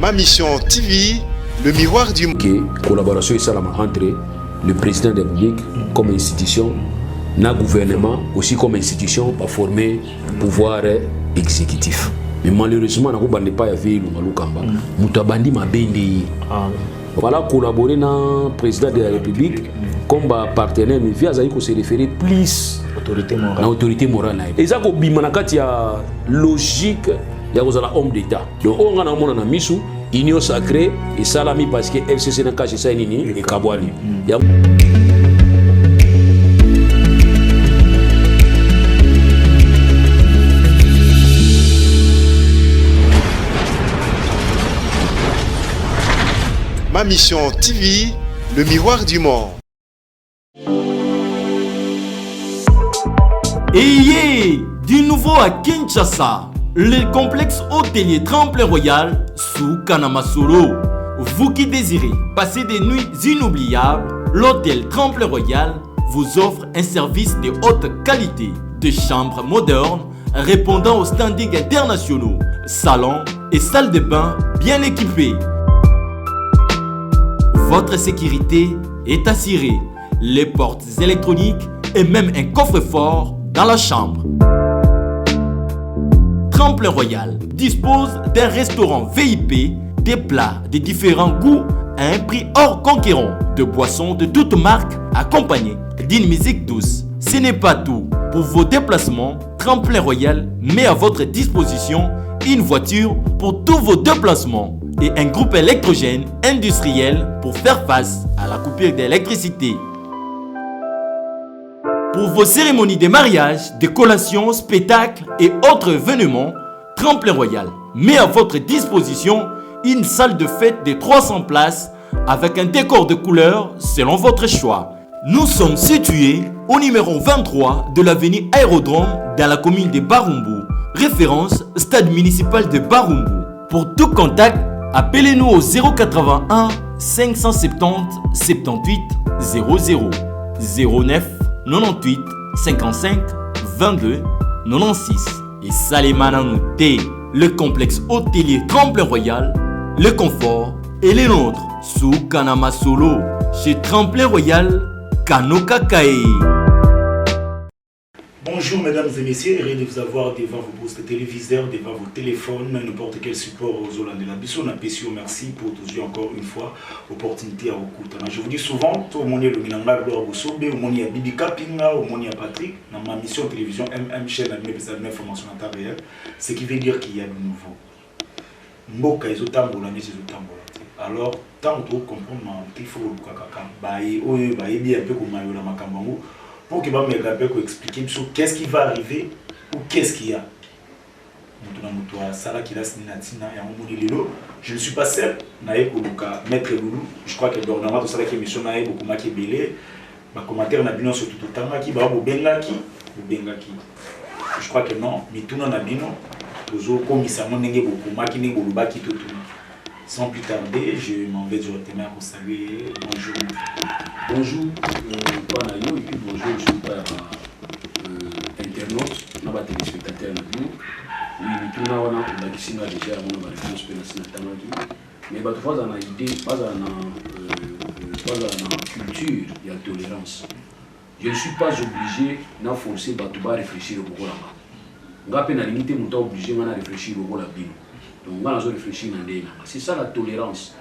Ma Mission TV, le miroir du monde. Collaboration et ça entre le président de la République comme institution, le gouvernement aussi comme institution pour former le pouvoir exécutif. Mais malheureusement, on n'a pas vu le Malukamba. Moutabandi m'a béni. Voilà, collaborer dans le président de la République comme partenaire, mais via Zaïko se référer plus à l'autorité morale. Et ça, il y a logique, il y a homme d'État. Donc, on a un mission, union sacrée, et salami parce que FCC n'a pas ça et Kabouali. Ma Mission TV, le miroir du monde. Et du nouveau à Kinshasa, le complexe hôtelier Tremplin Royal sous Kanamasolo. Vous qui désirez passer des nuits inoubliables, l'hôtel Tremplin Royal vous offre un service de haute qualité, de chambres modernes répondant aux standards internationaux, salons et salles de bain bien équipées. Votre sécurité est assurée, les portes électroniques et même un coffre-fort dans la chambre. Tremplin Royal dispose d'un restaurant VIP, des plats de différents goûts à un prix hors concurrent, de boissons de toutes marques accompagnées d'une musique douce. Ce n'est pas tout. Pour vos déplacements, Tremplin Royal met à votre disposition une voiture pour tous vos déplacements et un groupe électrogène industriel pour faire face à la coupure d'électricité. Pour vos cérémonies de mariage, de collations, spectacles et autres événements, Tremplin Royal met à votre disposition une salle de fête de 300 places avec un décor de couleurs selon votre choix. Nous sommes situés au numéro 23 de l'avenue Aérodrome dans la commune de Barumbu, référence stade municipal de Barumbu. Pour tout contact, appelez-nous au 081 570 78 00 09 98 55 22 96 et Salimana Nouté, le complexe hôtelier Tremplin Royal, le confort et les nôtres sous Kanamasolo chez Tremplin Royal Kanokakae. Bonjour mesdames et messieurs, heureux de vous avoir devant vos postes téléviseurs, devant vos téléphones, n'importe quel support aux Hollandais de la Bissot. Merci pour toujours encore une fois l'opportunité à vous écouter. Je vous dis souvent, tout le monde est le Minanga, Gloire Boussobe, au monde est Bibi Kapinga, au monde est Patrick, dans ma mission télévision MM chaîne de information en temps réel, ce qui veut dire qu'il y a de nouveau. Mboka ils ont tambola, mais ils ont tambola. Alors, tant que vous comprenez, il faut que vous ayez bien un peu comme Mayola Makambango. Pour que vous me expliquer qu'est-ce qui va arriver ou qu'est-ce qu'il y a. Je ne suis pas seul, Maître Loulou. Je crois que dans tout ça, qui émission beaucoup de belé. Ma commentaire n'a pas sur tout le temps qui va je crois que non, mais tout le monde a bien. Toujours commissaire, beaucoup sans plus tarder, je m'en vais directement pour saluer. Bonjour. Bonjour, Panayo, et puis bonjour, je suis pas internaute, je suis téléspectateur. Oui, tout le monde a déjà mon réponse mais il faut avoir une idée, pas une culture, il y a tolérance. Je ne suis pas obligé de forcer à réfléchir au Bogo là-bas. Je suis limité, je suis obligé de réfléchir au Bogo là-bas. Donc, on va réfléchir à ça. C'est ça la tolérance.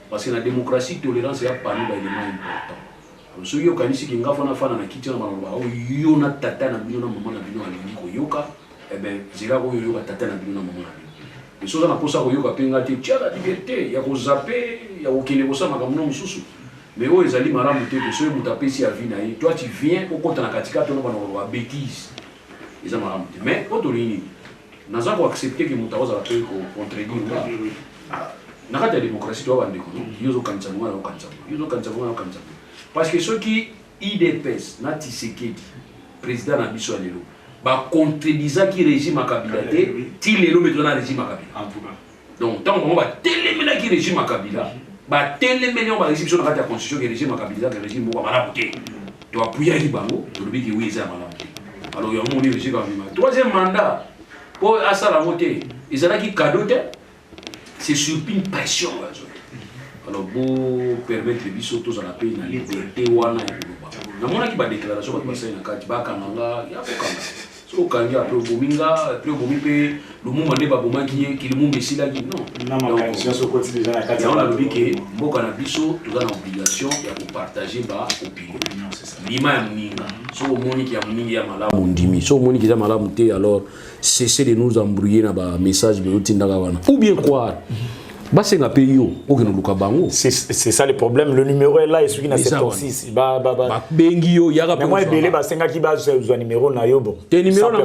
Parce que la démocratie, la tolérance est un élément important. Si vous avez dit que vous avez fait un kitchen, vous avez tata na bino na maman na bino alingi koyoka, eh ben zela ko yoka tata na bino na maman na bino. Mais soza na posa koyoka penga te tia la liberté, ya ko zapper, ya ko kele kosa makambo mususu. Mais o ezali maramu te que soyo mutapesi ya vie na ye. Toi tu viens au kota na katika to na ba bêtise. Eza maramu te. Mais otolini naza ko accepter que mutaoza ba pe ko contredire nga. Na kata démocratie to ba ndeko. Yozo kanisa mwana o kanisa. Yozo kanisa mwana o kanisa. Parce que ceux qui IDPS, Nati Sekedi, président Nabiso Alelo, contredisant qui régime à Kabila, il est le régime à Kabila. Donc, tant qu'on va téléménager qui régime à Kabila, téléménager on va régime sur la constitution qui régime à Kabila, qui régime à Malaboté. Tu vas appuyer à Libango, tu vas dire oui, c'est à Malaboté. Alors, il y a un moment régime à Kabila. Troisième mandat, pour Assa la voter, ils ont qui cadeau. c'est sur une pression. Alors, pour permettre les bisous tous à la paix, la liberté, wana et tout. Na qui va déclaration va passer na kati ba kananga ya kokanga. So kanga après au bominga, le moment de ba boma qui le monde ici là qui non. Non, ma conscience au quotidien na kati. On a dit que mboka na biso tu as l'obligation de partager ba opinion. C'est ça. Lima ya muninga. So moni qui ya muninga ya malamu ndimi. So moni qui ya malamu te alors cessez de nous embrouiller na ba message de l'otindaka wana. Ou bien croire. C'est ça le problème. Le numéro est là et celui qui n'a 76. Mais moi, il y a qui a un numéro. Le numéro n'a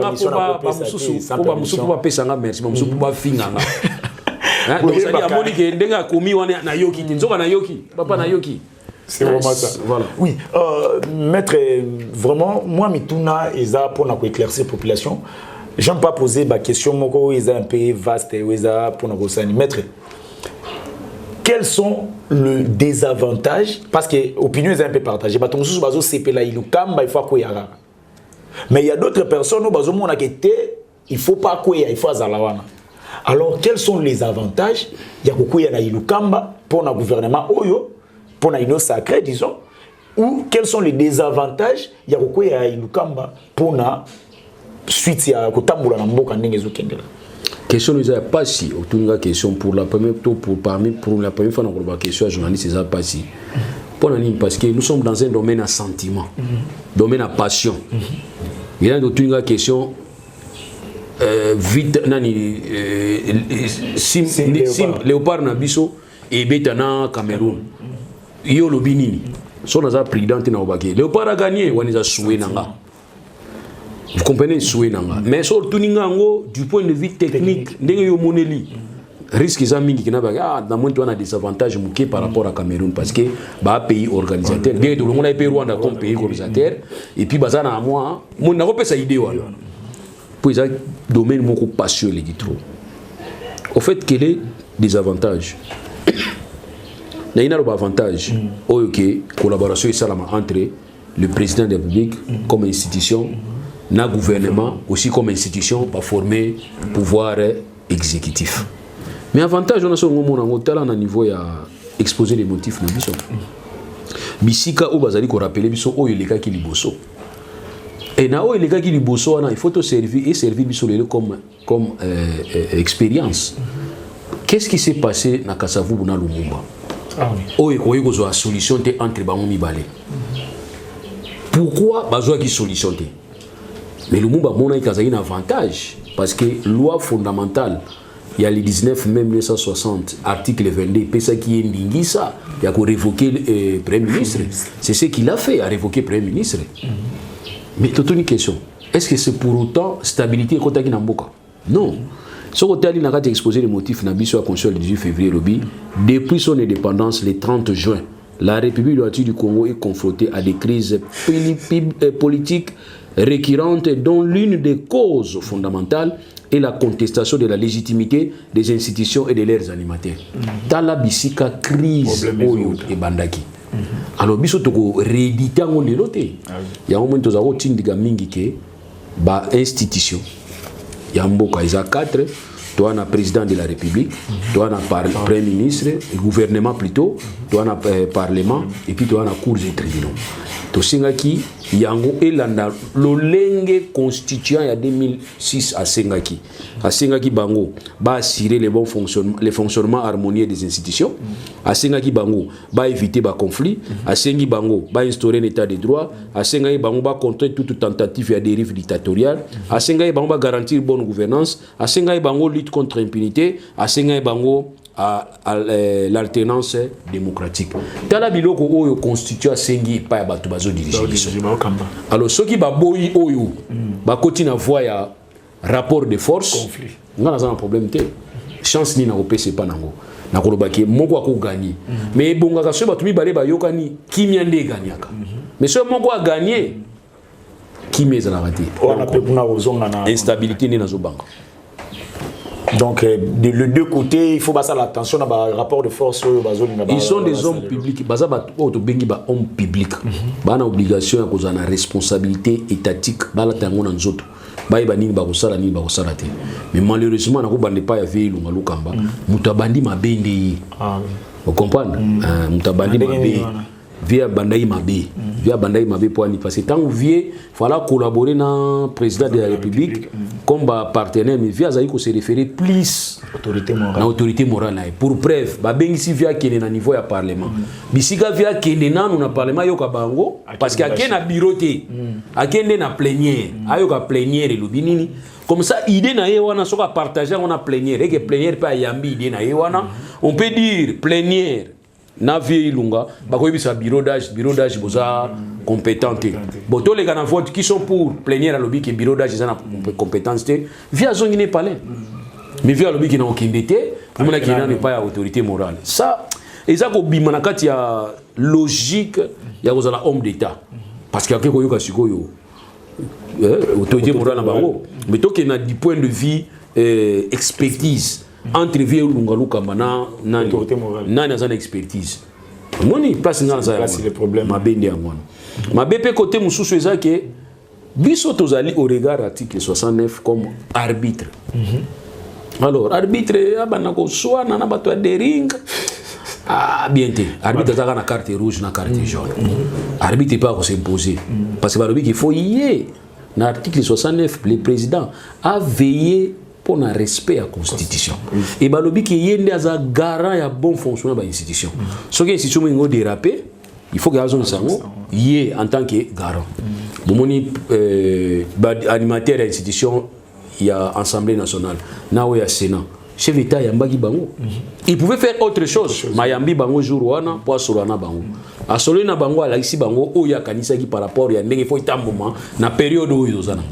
pas c'est vraiment ça. Voilà. Oui, maître, vraiment, moi, Mituna, ils ont pour éclaircir la population. Je n'aime pas poser ma question, ils ont un peu vaste, pour nous maître. Quels sont les désavantages? Parce que l'opinion est un peu partagée. Mais il y a d'autres personnes qui il ne faut pas qu'il il faut azalawana. Alors, quels sont les avantages? Il y a Ilukamba pour le gouvernement Oyo, pour le sacré, disons. Ou quels sont les désavantages? Il y a Ilukamba pour la suite à Kotambula Namboka Nengezukendela. Question nous a pas si autour de la question pour la première pour la première fois dans la question à journaliste c'est pas si parce que nous sommes dans un domaine à sentiment domaine à passion il y a autour de la question vite nani sim léopard na biso et betana Cameroun yo lobinini so naza président na obake léopard a gagné wani za soué nanga. Vous comprenez souhait nanga mais sur tuningango du point de vue technique ndenge yo moneli risque za mingi kinaba dans moins on a des avantages mouké par rapport à Cameroun parce que ba pays organisateur bien tout le monde a pays Rwanda comme pays organisateur et puis bazana moi mon na repesa idée wala pour ça domaine moko passionné dit trop au fait quel est des avantages na ina ba avantage OK collaboration et salama entre le président de la République comme institution na gouvernement aussi comme institution pour former pouvoir exécutif. Mais avantage on a sur un niveau à exposer les motifs na biso. Bisika o bazali ko rappeler biso o yeleka ki liboso. Et na o yeleka ki liboso il faut te servir et servir biso comme expérience. Qu'est-ce qui s'est passé na Kasavubu na Lumumba? O ekoyi ko zo solution te entre bango mibale. Pourquoi bazo ki solution te? Mais le Lumumba a un avantage parce que loi fondamentale, il y a le 19 mai 1960, article 22, c'est qui est Ndingisa, il y a révoqué le Premier ministre. C'est ce qu'il a fait, à révoquer le Premier ministre. Mais tu as une question, est-ce que c'est pour autant stabilité contre Kinamboka? Non. Ce côté il a exposé les motifs Nabiso à Conseil le 18 février, depuis son indépendance le 30 juin, la République du Congo est confrontée à des crises politiques récurrente dont l'une des causes fondamentales est la contestation de la légitimité des institutions et de leurs animateurs. Tala bisika crise oyo e bandaki. Alors biso toko rééditer ngo lelo te. Ya au moins tozako tindiga mingi ke ba institution ya mboka isa 4 toi na président de la République, toi na premier ministre, gouvernement plutôt, toi na parlement et puis toi na cours et tribunaux. To singaki yango elanda lolenge constituant ya 2006 à Sengaki bango ba assurer le fonctionnement harmonieux des institutions, à Sengaki bango ba éviter ba conflit, à Sengi bango ba instaurer un état de droit, à Sengaki bango ba contrer toute tentative à dérive dictatoriale, à Sengaki bango ba garantir bonne gouvernance, à Sengaki bango lutte contre l'impunité, à Sengaki bango à l'alternance démocratique. Tala biloko oyo constitue sengi pa ya bato bazo diriger biso. Alors soki ba boyi oyo ba koti na voie ya rapport de force ngana za un problème te. Chance ni na opese pa nango. Na koloba ke moko ako gagner. Mais bonga ka so bato mibale ba yokani kimia nde gagnaka. Mais so moko a gagner kimia za na raté. On peut kuna ozonga na instabilité ni na zo bango. Donc, de les deux côtés, il faut passer l'attention à un rapport de force. Ils sont des hommes publics. Ils sont des hommes publics. Ils ont une obligation, une responsabilité étatique. Ils ont bayeba nini bakosala nini bakosala te. Mais malheureusement nako bande pas ya vie Ilunga Lukamba mutabandi mabende. Vous comprenez? Mutabandi mabende. Via Bandaï Mabé. Via Bandaï Mabé pour aller passer. Tant que il fallait collaborer dans le président de la République comme partenaire, mais via Zaïko se référer plus à l'autorité morale. Pour preuve, si via qui est à niveau du Parlement. Si via qui est dans le Parlement, il y a Bango, parce qu'il y a un bureau, il y a une plénière, il y a une plénière. Comme ça, l'idée na yewana soka partager on a plénière. Et que plénière pas yambi idée na yewana. On peut dire plénière. Na vie Ilunga, bakoyebi sa bureau d'âge boza compétente. Bon tous les gars vote qui sont pour plénière à lobby que bureau d'âge na compétence via zone n'est pas là. Mais via lobby qui na okindete, pour moi qui n'est pas autorité morale. Ça ezako bimana kati ya logique ya kozala homme d'état. Parce qu'il y a quelque chose sikoyo autorité morale na bango. Mais to que na du point de vue expertise entre vie Ilunga Lukamba na une expertise. Moni place dans ça c'est le problème mabende yango. Mabé côté mususu ezake biso tozali au regard article 69 comme arbitre. Alors arbitre abana ko soa na bato ya dering bien te arbitre azaka na carte rouge na carte jaune. Arbitre pas ko s'imposer parce que balobi qu'il faut y na article 69 le président a veillé pour un respect à la Constitution. Et balobi qui y a un garant et un bon fonctionnement de l'institution. Ce qui est institution est dérapé, il faut que la zone y en tant que garant. Bomoni animateur de l'institution, il y a Assemblée nationale, il y a Sénat. Chef d'État yambaki bango. Il pouvait faire autre chose. Mayambi bango jour wana pour solana bango. A solena bango ala ici bango o ya kanisa ki par rapport ya ndenge faut un moment na période où ils osana.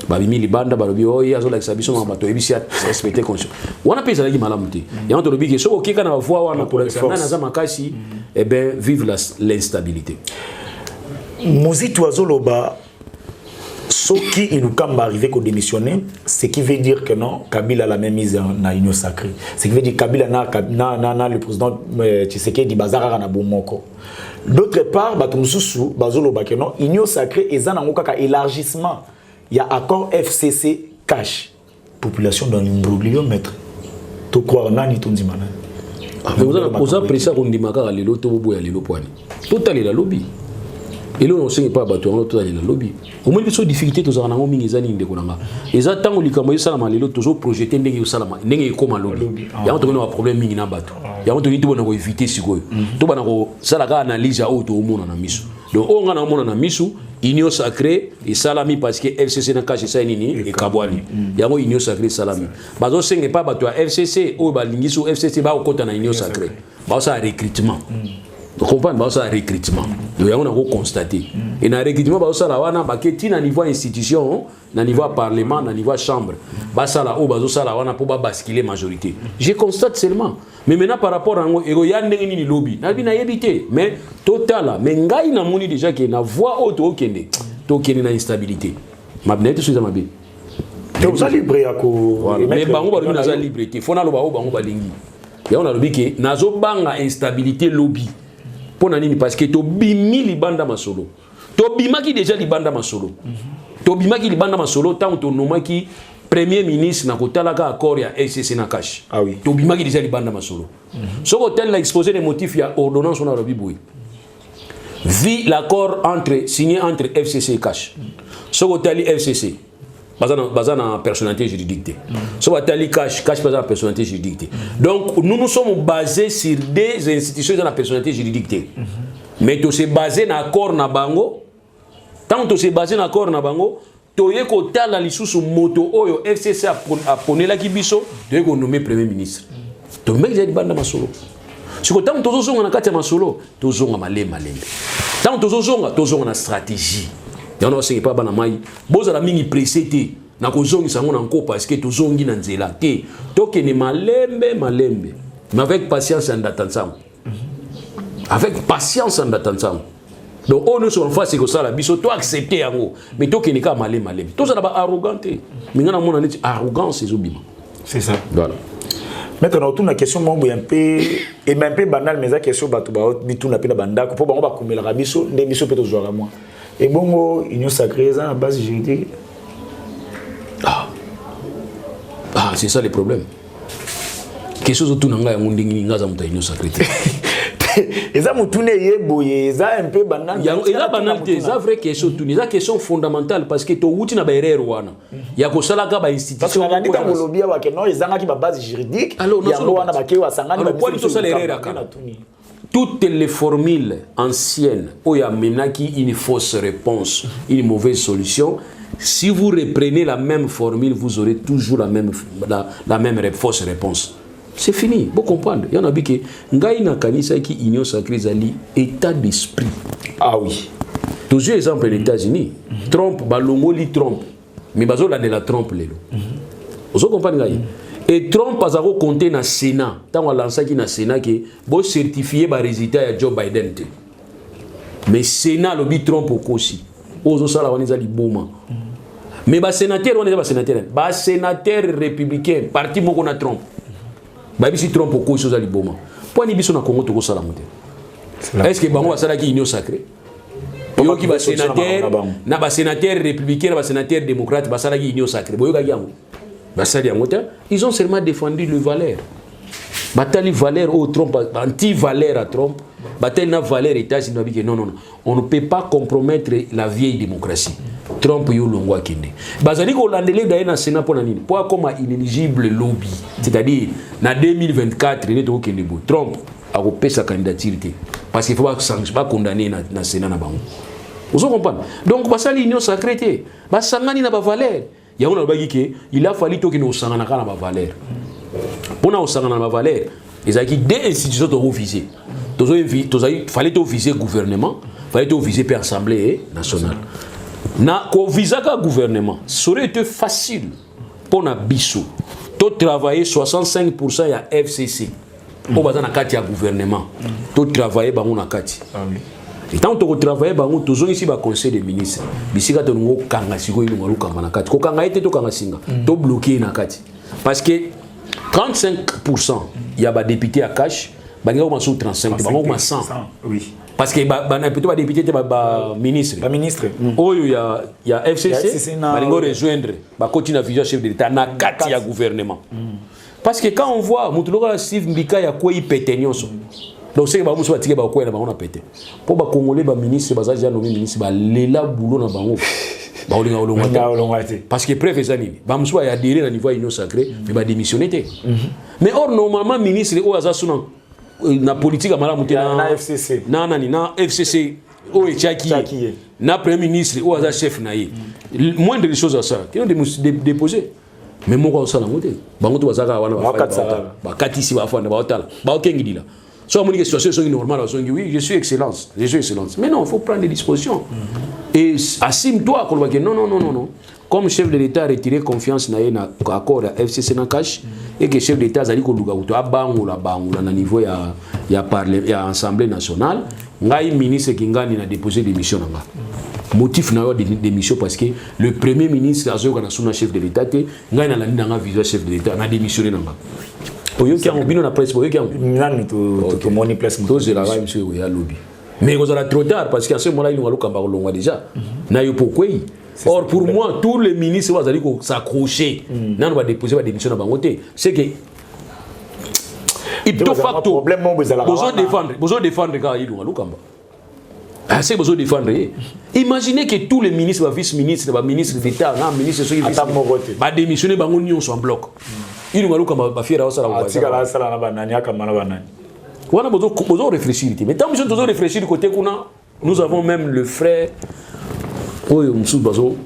Babimi libanda balobi oyi azola kisabiso ma bato ebisi respecter conscience wana pesa la malamuté et on te lobi que soko kika na voix wana pour l'examen na za makasi et ben vive l'instabilité Mozito azoloba Soki Ilukamba arrivé qu'au démissionner, ce qui veut dire que non, Kabila l'a même mise en union sacrée. Ce qui veut dire que Kabila n'a le président Tshisekedi Bazara na Bomoko. D'autre part, Batumsusu bazoloba que non, union sacrée et ça n'a aucun élargissement. Il y a accord FCC cash. Population dans l'imbroglio, maître. Tu crois nani ton dimana. Vous avez apprécié qu'on dit que les lots sont les lots poignés. Tout est la lobby. Et là, on ne sait pas battre, on est dans la lobby. Au moins, les difficultés, tous en avons mis les années de Konanga. Et ça, tant que les camarades salama, les lots toujours projetés, n'engagent salama, n'engagent comme un lobby. Il y a un problème mini na battre. Il y a un truc qui doit éviter si quoi. Tout le monde ça la analyse à auto au monde en amisu. Donc, on a un monde en amisu. Union sacrée et salami parce que FCC n'a caché ça nini et Kabwani. Il y a une union sacrée salami. Bazo senge pas bato FCC ou balingisu FCC ba okota na union sacrée. Ba ça recrutement. Vous comprenez ba ça recrutement. Donc on a constaté. Et na recrutement ba ça la wana ba ke ti na niveau institution, na niveau parlement, na niveau chambre. Ba ça la o bazo ça la wana pour ba basculer majorité. Je constate seulement. Mais maintenant par rapport à ngo ego ya ndenge nini lobby. Na bi na yebité mais total mais ngai na moni déjà que na voix auto okende. To kende na instabilité. Mabnet sur ma bi. Vous êtes libre à ko mais bango ba na za liberté. Fona lo ba o bango ba lingi. Ya on a lobby que nazo banga instabilité lobby. Pour nani parce que to bimi libanda masolo. To bimaki déjà libanda masolo. To bimaki libanda masolo tant to nomaki Premier ministre n'a pas accord à FCC na cash. Ah oui. To bimaki déjà libanda masolo. Ce hôtel a exposé les motifs il y a ordonnance on a rebiboui. Vu l'accord signé entre FCC et cash. Ce hôtel FCC basé na personnalité juridique. Ce hôtel cash basé na personnalité juridique. Donc nous sommes basés sur des institutions de la personnalité juridique. Mais to se basé na accord na bango. Tant to se basé na accord na bango toye ko tala lisusu moto oyo FCC a ponela ki biso toye ko nommer premier ministre to mec j'ai banda masolo siko tant tozo zonga na kati ya masolo tozonga malembe tant tozonga na stratégie ya no sengi pa bana mai boza la mingi pressé na ko zongi sango na nko parce que tozongi na nzela te toke ne malembe mais avec patience en attendant donc on nous sommes face que ça la biso toi accepter yango mais toi qui n'est pas malé toi ça ba arroganté mais ngana mona neti arrogance ezobima c'est ça voilà maintenant tout la question mo un peu et même peu banal mais la question bato ba bitu na pe na bandako po bango ba kumela biso nde biso pe to jouer moi et bongo union sacrée ça à base juridique C'est ça le problème. Quelque chose autour de la union sacrée. Et ça, un peu banal. C'est une vraie question. C'est une question fondamentale parce que tu as une erreur. Il y a une institution. Toutes les formules anciennes où il y a maintenant une fausse réponse, une mauvaise solution, si vous reprenez la même formule, vous aurez toujours la même fausse réponse. C'est fini, vous comprenez. Il y en a qui qui union sacrée zali état d'esprit. Ah oui. Toujours exemple les États-Unis. Trump, balongo li Trump, mais bazo la de la Trump lelo. Vous comprenez. Et Trump a compté dans le Sénat. Tant qu'on a lancé dans le Sénat que bon certifié par résultat à Joe Biden. Mais Sénat lobby Trump aussi. Aux autres là on est allé bon. Mais les sénateurs, on est des sénateurs. Les sénateurs républicains, parti mon a Trump. Bah si Trump au cause aux bon. Pourquoi ni biso na Congo to sala monter? Est-ce que bango sala qui union sacrée? Yo qui ba sénateur, na ba sénateur républicain, na ba sénateur démocrate, ba sala qui union sacrée. Boyo ga yango. Ba sala yango ta, ils ont seulement défendu le valeur. Batali valeur au Trump, anti-valeur à Trump. Bataille na valeur États-Unis que non, on ne peut pas compromettre la vieille démocratie. Trump yo longwa kende. Bazali ko landele d'ailleurs na Sénat pour nani. Pour comme inéligible lobby. C'est-à-dire na 2024 il est au kende bo. Trump a repêché sa candidature parce qu'il faut pas condamner na Sénat na bango. Vous comprenez? Donc basali union sacrée. Basangani na ba valeur. Ya on a bagi que il a fallu to que nous sangana na ba valeur. Pour na sangana na ba valeur, ils a qui des institutions to viser. Il fallait viser le gouvernement, il fallait viser l'Assemblée nationale. Quand on vise le gouvernement, ça aurait été facile pour nous de travailler 65% à FCC. Pour nous le gouvernement, de travailler dans le Kati. Et tant que nous travaillons, nous avons ici le conseil des ministres. Nous avons bloqué le Kati. Parce que 35%, il y a des députés à cash. Il y a 35, il y a 100. Oui. Parce que plutôt des députés, ministre. Il y a FCC, il va rejoindre, il continuer à viser chef de l'État, il y a gouvernement. Parce que quand on voit, Steve Mbika, il y a quoi il pète. Donc c'est que nous sommes tirés par quoi on a pété. Pour les Congolais, les ministres, les gens nommés ministres, les là boulot dans bango. Parce que preuve est année. Nous sommes adhérés à niveau union sacrée, mais démissionner. Mais or normalement ministre au hasard na politique à malamu na FCC na FCC au Tchaki na premier ministre au hasard chef na yi moins de choses à ça qui ont déposé mais mon quoi ça la monter bango to bazaka wana ba katisi ba fana ba otala ba okengi la so mon situation sont normale oui je suis excellence mais non il faut prendre des dispositions et assume-toi que non comme chef de l'État retiré confiance na accord à FCC na cash et que chef d'État zali ko luka uto abangula na niveau ya Assemblée nationale ngai ministre kingani na déposer démission nga motif na yo démission parce que le premier ministre azoka na suna chef de l'État te ngai na landi nga visa chef de l'État na démissionner nga oyo ki en bino na presse oyo ki en nani to moni place to je la va monsieur ya lobby mais on a trop tard parce qu'à ce moment-là il nous a luka longwa déjà na yo pourquoi. Or, pour moi, tous les ministres vont s'accrocher. Non, on va déposer la démission dans le c'est que. De facto, besoin défendre quand il y a c'est besoin défendre. Imaginez que tous les ministres, vice-ministres, ministres d'État, ministres vont démissionner dans l'union en bloc. Il y a faire on a besoin de réfléchir. Mais tant que nous devons réfléchir côté nous avons même le frère.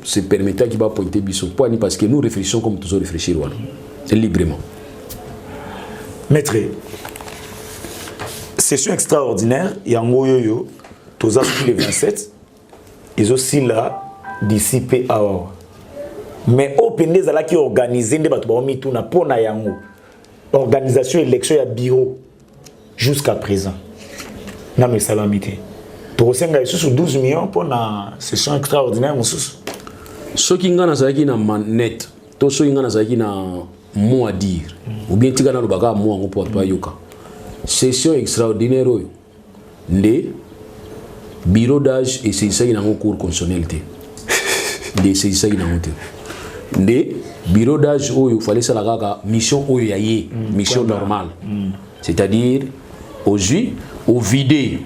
Se permettait qu'il va pointer Bissot parce que nous réfléchissons comme toujours réfléchir librement. Maître, session extraordinaire, il y a un yo, tous les 27, ils aussi là d'ici PAO. Mais au PND là qui organise des bâtiments na pona yango. Organisation élection ya bureau jusqu'à présent. Na me salamité. Tosenga sur 12 millions pour la session extraordinaire mususu. Ce qui ngana zaki na manette, to so ngana zaki na mot à dire. Ou bien tigana lo baka mot ngo pour pas yoka. Session extraordinaire oyo. Nde bureau d'âge et c'est ça qui na cours constitutionnalité. De c'est ça qui na honte. nde bureau d'âge oyo fallait ça la mission oyo yaye mission normale c'est-à-dire aujourd'hui au vider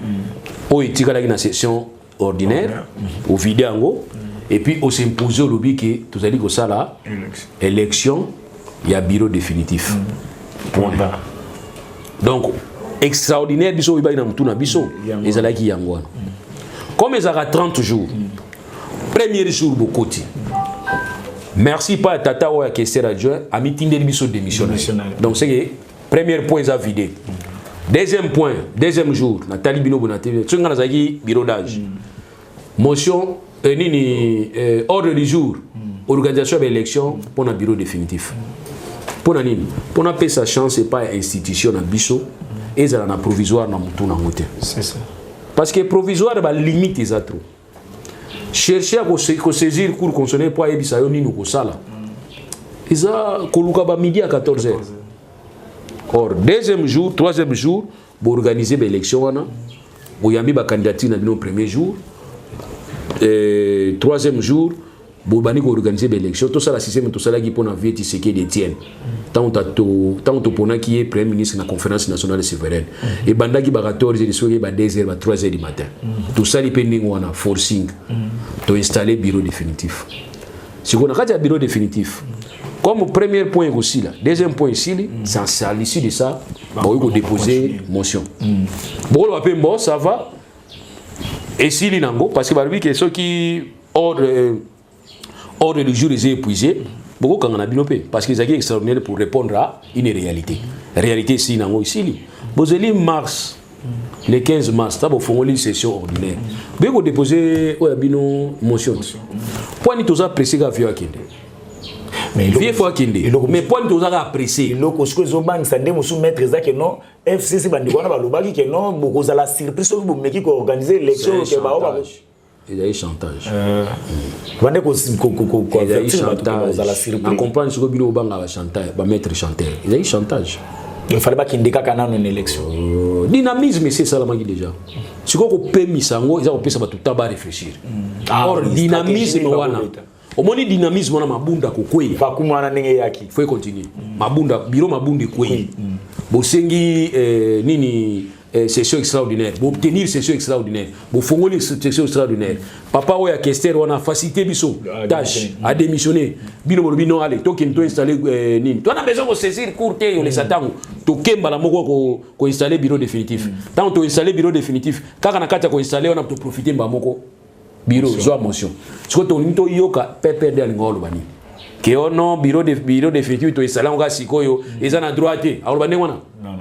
oyo tika la session ordinaire au vider ango et puis au s'imposer au lobby que tout à dit que ça là élection il y a bureau définitif point donc extraordinaire biso iba ina mutuna biso ezalaki yango comme ezaka 30 jours premier jour bokoti merci pas tata oya kester adjoint a mitindeli biso démissionnaire donc c'est que premier point ça vidé deuxième jour Nathalie Bino Bonate tsunga nazaki bureau d'âge motion ordre du jour organisation de l'élection pour un bureau définitif pour nini pour na pesa chance pas institution na biso ezala na provisoire na mutu na ngote c'est ça parce que provisoire ba limite za trop chercher à saisir cours constitutionnel pour ebisa yo nini ko sala eza koluka ba midi à 14h or deuxième jour troisième jour pour organiser l'élection wana boyambi ba candidature na bino premier jour troisième jour pour organiser l'élection tout ça la système tout ça là qui pour na vie Tshisekedi d'Étienne tant to pona qui est premier ministre na conférence nationale souveraine et banda qui ba 14h de soirée ba 2h ba 3h du matin tout ça li pending wana forcing to installer bureau définitif si on a un bureau définitif comme premier point aussi là deuxième point ici c'est à l'issue de ça on va déposer motion bon ça va et si l'inango parce que bah que ceux qui ordre du jour est épuisé beaucoup quand on a binopé parce qu'ils sont extraordinaires pour répondre à une réalité si l'inango ici bozeli mars le 15 mars ça va faire une session ordinaire bien qu'on déposer bino motion point ni tous apprécier ga vieux akende mais il faut mais point tous apprécier le cosco zoban sande musu maître za que non FCC bandi wana balobaki que non beaucoup za la surprise vous meki ko organiser l'élection que ba ba il y a eu chantage bande ko il y a eu chantage on comprend ce que bino banga ba chantage ba maître chanteur il y a eu chantage il fallait pas qu'il ndeka na une élection dynamisme c'est ça la mangi déjà ce qu'on peut misango ils ont pu ça ba tout taba réfléchir or dynamisme wana au moins dynamisme wana mabunda ko kweli fa kumana ndenge yaki faut continuer mabunda bureau mabunda kweli bosengi nini session extraordinaire pour obtenir session extraordinaire pour fongoli session extraordinaire papa oya kester wana faciliter biso tâche à démissionner bino bolobi non allez to kento installer nini to na besoin de saisir courte yo les satango to kemba la moko ko installer bureau définitif tant to installer bureau définitif kaka na kata ko installer on a to profiter ba moko bureau zo motion ce que to nito yoka PPD ngolo bani que non bureau définitif to installer on ga sikoyo eza na droite alors bani wana non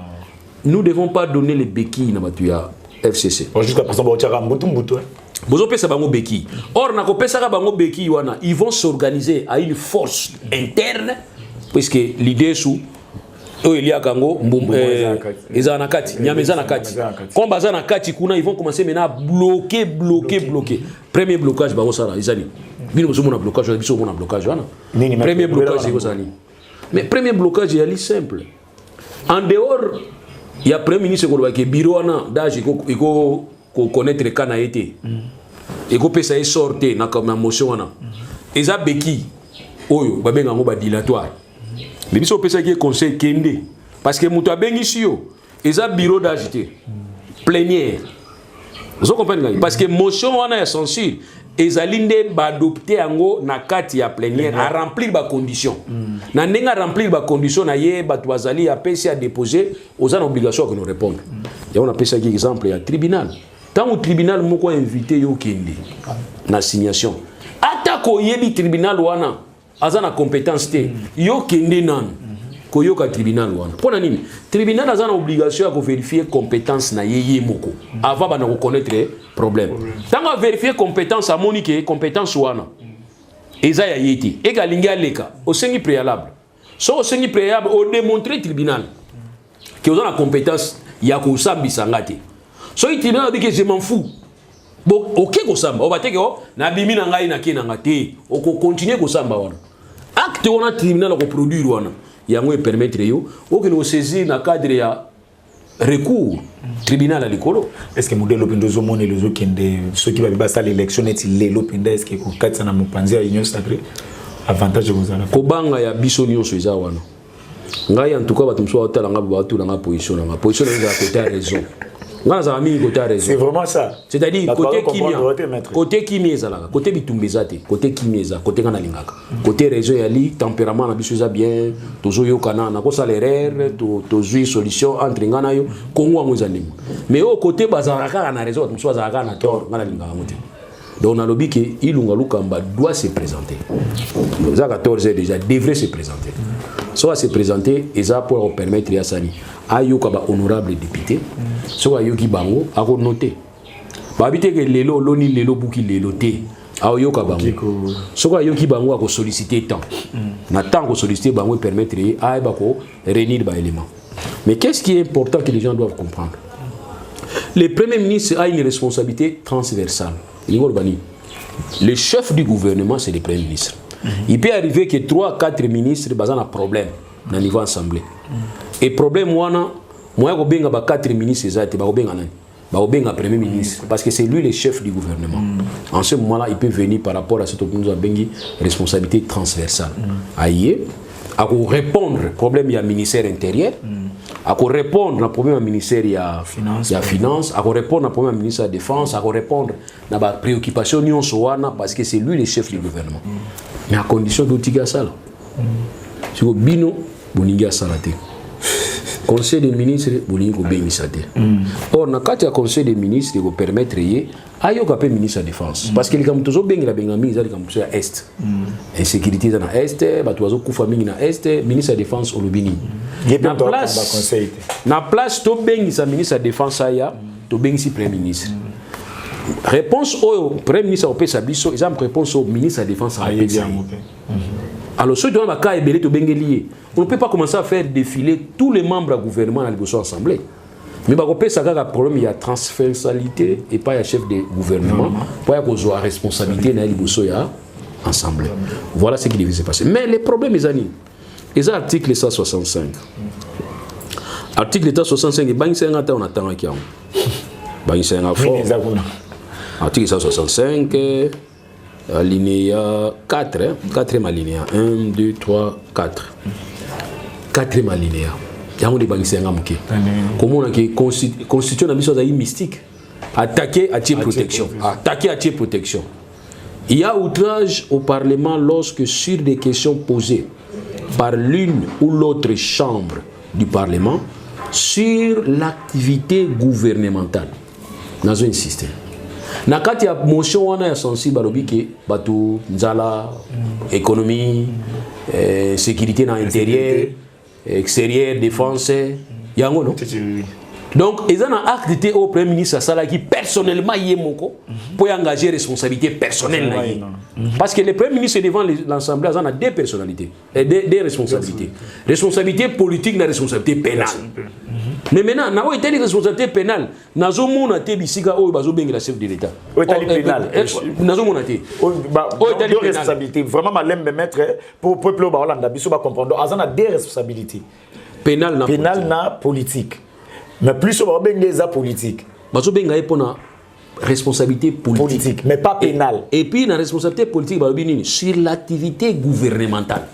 nous devons pas donner les béquilles na batuya FCC jusqu'à présent ba tchaka mbutu bozo pesa bango béquilles or na ko pesa ka bango béquilles wana ils vont s'organiser à une force interne parce que l'idée sous il y a kango eza na kati nyama eza na kati comme baza na kati kuna ils vont commencer maintenant à bloquer premier blocage ba osala ezali bino bozo mona blocage biso mona blocage wana premier blocage ezali mais premier blocage est simple en dehors il y a premier ministre qui bureau wana d'âge il faut connaître kana été il faut pesa sortir na comme motion wana eza beki oyo ba benga ngo ba dilatoire mais biso pesa qui conseil kende parce que muto abengi sio eza bureau d'âge plénière vous comprenez parce que motion wana ya censure ezalinde ba adopter yango na kati ya plénière à remplir ba condition na ndenga remplir ba condition na ye batu bazali a PC à déposer aux en obligation que nous répondre ya on appelle ça qui exemple ya tribunal tant au tribunal moko invité yo kende na signation atako yebi tribunal wana azana compétence te yo kende nan ko yo ka tribunal wana pona nini tribunal azana obligation à vérifier compétence na yeye moko avant ba na reconnaître problème tant on vérifier compétence à monique compétence wana eza ya yeti e galinga leka au sengi préalable so au sengi préalable au démontrer tribunal que vous avez la compétence ya ko sambisa ngate so il tribunal dit que je m'en fous bon OK ko samba o bateke o na bimi na ngai na kina ngate o ko continuer ko samba wana acte on a tribunal ko produire wana yango e permettre yo o que no saisir na cadre ya recours tribunal à l'écolo est-ce que modèle l'opinion zo mone les autres ceux qui va passer l'élection est il l'opinion est-ce que ko katsa na mopanzi ya union sacrée avantage vous en kobanga ya biso nyonso eza wana ngai en tout cas bato mosusu baotala nga bato nanga position nanga position nanga côté raison nga nazala mingi côté raison. C'est vraiment ça. C'est-à-dire côté kimia, côté kimia ezalaka, côté bitumba ezate, côté kimia eza, côté kana lingaka. Côté raison ya li tempérament na biso eza bien, tozo yokana na ko salaire, tozo solution entre nga na yo, kongo ngo ezalimo. Mais au côté bazalaka na raison, mosusu bazalaka na tort, nga na lingaka mote. Donc on a lobby que Ilunga Lukamba doit se présenter. Nos 14 déjà devrait se présenter. Soit se présenter et ça pour permettre à Sani ayoka ba honorable député. Soit ayoki bango a noter. Ba habiter que lelo loni lelo buki lelo té. Ayoka bango. Soit ayoki bango a solliciter temps. Na temps ko solliciter bango permettre à bako réunir ba éléments. Mais qu'est-ce qui est important que les gens doivent comprendre? Le premier ministre a une responsabilité transversale. Le chef du gouvernement, c'est le premier ministre. Il peut arriver que 3-4 ministres ont un problème au niveau assemblée. Et le problème, moi, je vais 4 ministres, je vais un premier ministre, parce que c'est lui le chef du gouvernement. En ce moment-là, il peut venir par rapport à cette responsabilité transversale. Aïe, à répondre au problème du ministère intérieur, à répondre au problème du ministère de la Finance, à répondre au problème du ministère de la Défense, à répondre à la préoccupation de l'Union parce que c'est lui le chef du gouvernement. Mais à condition de tirer ça. Si vous bino, vous n'avez pas le conseil des ministres, vous n'avez pas le or, dans le conseil des ministres, vous permettre à le ministre de la Défense. Parce que les gens sont bien mis à l'Est. Insécurité dans l'Est, les gens sont bien dans l'Est, le ministre de la Défense au Lubini. Na place, tu bien le ministre de la Défense, tu bien le Premier ministre. Réponse au Premier ministre, ils ont réponse au ministre de la Défense. Alors, ceux qui ont cas ébélé, on ne peut pas commencer à faire défiler tous les membres du gouvernement à l'Assemblée. Mais il y a un problème, il y a transversalité et pas le chef du gouvernement, pas qu'il y a responsabilité dans l'Assemblée. Voilà ce qui devait se passer. Mais le problème, les amis, c'est l'article 165. Article 165, on attend qu'il y a article 165, alinéa 4, 4e alinéa, 1, 2, 3, 4. 4e alinéa. Comment on a constitué une mission mystique? Attaquer à tirer protection. Attaquer à tirer protection. Il y a outrage au Parlement lorsque sur des questions posées par l'une ou l'autre chambre du Parlement sur l'activité gouvernementale. Nous avons insisté. Na kati ya motion wana ya sensible balobi ke batu nzala économie sécurité dans l'intérieur extérieur défense yango non. Donc ils ont un acte au premier ministre salaki personnellement yemoko pour engager responsabilité personnelle na ye. Parce que le premier ministre devant l'Assemblée a deux personnalités et deux responsabilités. Responsabilité politique et responsabilité pénale. Mais maintenant, na a une responsabilité pénale. Nazo mona te bisika o bazo bengi la chef de l'État. O tali pénal. Nazo mona te. O tali responsabilité. Vraiment malem me mettre pour peuple ba Hollande biso ba comprendre. Azana deux responsabilités. Pénal na politique. Mais plus on va bengi za politique. Bazo benga epona responsabilité politique mais pas pénale. Et puis la responsabilité politique ba binini sur l'activité gouvernementale.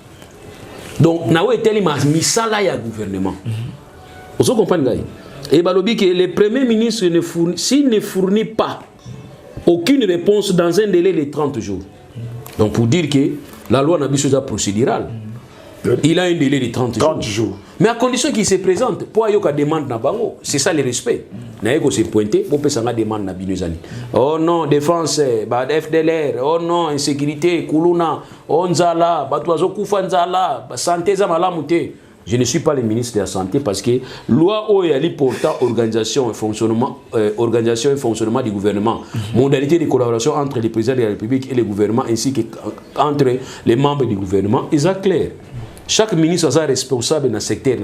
Donc na o tali ma misala ya gouvernement. Vous comprenez? Et balobi que le Premier ministre s'il ne fournit pas aucune réponse dans un délai de 30 jours. Donc pour dire que la loi n'a pas besoin procédurale. Il a un délai de 30 jours. Mais à condition qu'il se présente, pour qu'il demande na bango, c'est ça le respect. Naeko se pointer, pour que demande na binozani. Oh non, défense, FDLR, oh non, insécurité, kuluna, oh nzala, batuazo kufa nzala, santé za malamute. Je ne suis pas le ministre de la Santé parce que loi OEALI portant organisation et fonctionnement du gouvernement, modalité de collaboration entre le président de la République et le gouvernement ainsi qu'entre les membres du gouvernement, ils sont clairs. Chaque ministre est responsable dans le secteur.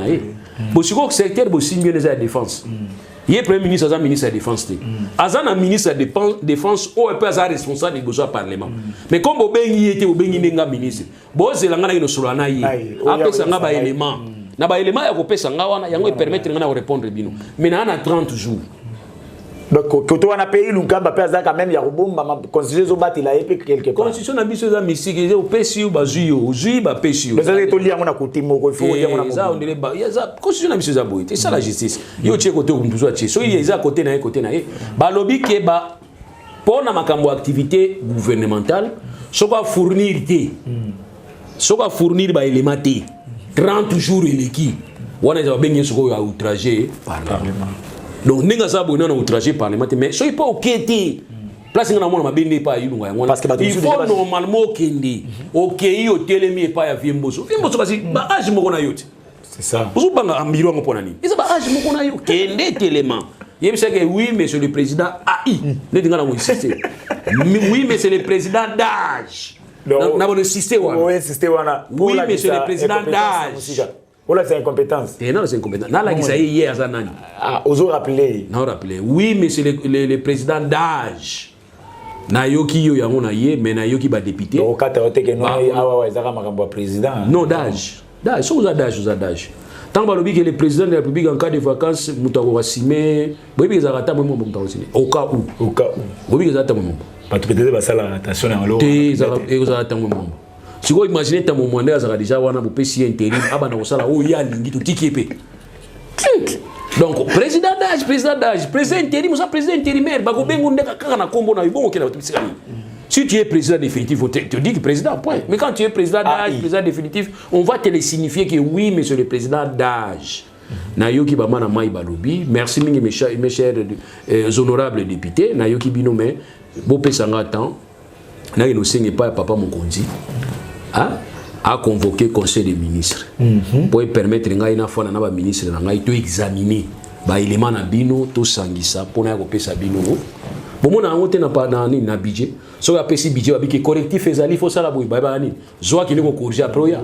Pour ce secteur, il y a la défense. Il y a le premier ministre, le ministre de la Défense. Il y a le ministre de la Défense, il y a responsable du Parlement. Mais comme il y a un ministre, il y a un élément. Il y a un élément qui permet de répondre. Mais il y a 30 jours. Donc, quand on a payé l'Unkamba, quand même, il y a un constitution qui battu la épée quelque part. Constitution n'a pas mystique, il y a au PSU, au Zui, au PSU. Mais ça, c'est tout lié à mon côté, il faut dire mon ça, on dirait, il y a ça, constitution n'a pas ça, c'est ça la justice. Il y a un côté où on doit tuer. So, il y a un côté, bah, lobby qui est, bah, pour la activité gouvernementale, ce qu'on va fournir, ce qu'on va fournir, bah, élément 30 jours et l'équipe. On a bien ce qu'on a outragé par Parlement. Donc, nous avons outragé par Parlement, mais ce n'est pas OK. Place nga na mona mabende pa yulunga yango il faut normalement kende OK yo telemi pa ya Viemboso kasi ba age moko na yote c'est ça vous banga ambiro ngo pona nini isa ba age moko na yo kende telema yebisa que oui monsieur le président AI ne dinga na mo insister oui monsieur le président d'âge na bon insister wana oui insister wana oui monsieur le président d'âge. Voilà, c'est incompétence. Non, c'est incompétence. Là, il y hier, ça n'a ah, osons rappeler. Non, rappeler. Oui, monsieur le président d'âge. Na yoki yo yango na ye, mais na yoki ba député. Au cas où que non, ah ouais, ça va makambo président. Non, d'âge. D'âge, so d'âge. Tant que le président de la République en cas de vacances, mutako va signer. Boyebi za rata mo mutako signer. Au cas où. Boyebi za rata mo. Pas peut-être ba sala attention à l'eau. Te za rata mo. Si vous imaginez que mon mandat a déjà un intérim, il lingi tout tiképe. Donc, président d'âge, président intérim, président intérimaire, si tu es président définitif, on te dit que président, point. Mais quand tu es président d'âge, président définitif, on va te le signifier que oui, monsieur le président d'âge. Nayoki Bamana Maï Balobi, merci mes chers honorables députés, Nayoki Binome, Bopé Sangatan, Nayoki Nosenge pas papa Mokonzi. A convoqué le conseil des ministres pour permettre à ministre d'examiner les éléments de bino, tout sangisa, pour nous faire bino. Bon, on a un budget. Si on a un budget, il correctif et il faut ça la bouille. Zoa qui nous corrige après.